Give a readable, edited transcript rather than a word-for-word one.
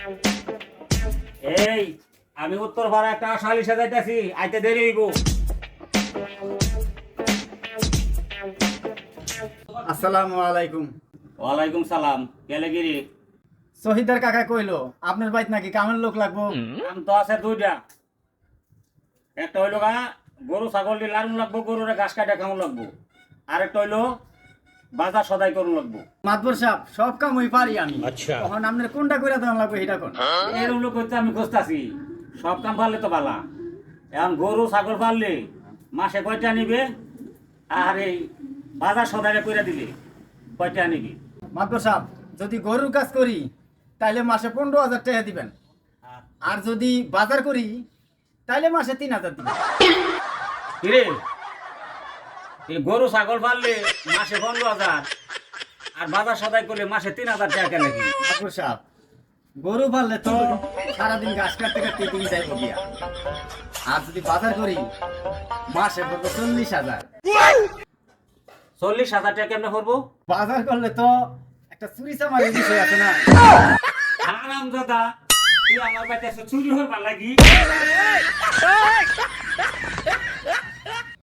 এই আমি উত্তর পাড়া একটা সালিশে যাইতেছি, আইতে দেরি হইব। আসসালামু আলাইকুম। ওয়ালাইকুম সালাম। কেলেগিরি শহীদার কাকা কইলো আপনার বাইত নাকি কামের লোক লাগবো। কাম তো আছে দুইটা। একটা হইলো গরু ছাগল দিয়ে লাড়ুন লাগবো, গরুরে ঘাস কাটা খাওয়ান লাগবো। আরেকটা হইলো বাজার সদাই করুন লাগবো। মাতবর সাহেব সব কাম ওই পারি আমি। তখন আপনার কোনটা কইরা দেওয়া লাগবে এটা কোন? এরকম লোক করতে আমি খুঁজতাছি। সব কাম পারলে তো বালা। এখন গরু ছাগল পারলে মাসে কয়টা নিবে, আর এই বাজার সদাইটা কইরা দিলে কয়টা নিবি? মাতবর সাহেব যদি গরুর কাজ করি তাইলে মাসে 15,000 টাকা দিবেন, আর যদি বাজার করি তাইলে মাসে 3,000 দিবেন। কিরে, এই গরু ছাগল পারলে মাসে 15,000 আর বাজার সদাই করলে মাসে 3,000 টাকা নাকি? মাতবর সাহেব গরু পাললে তো সারাদিন ঘাস কাটতে কাটতে দিন যাইব গিয়া, আর যদি বাজার করি মাসে পড়বো 40,000। 40,000 টাকা কেমনে করবো? বাজার করলে তো একটা চুরি চামারের বিষয় আছে না। হারাম দাদা, তুই আমার বাড়িতে চুরি হওয়ার লাগি।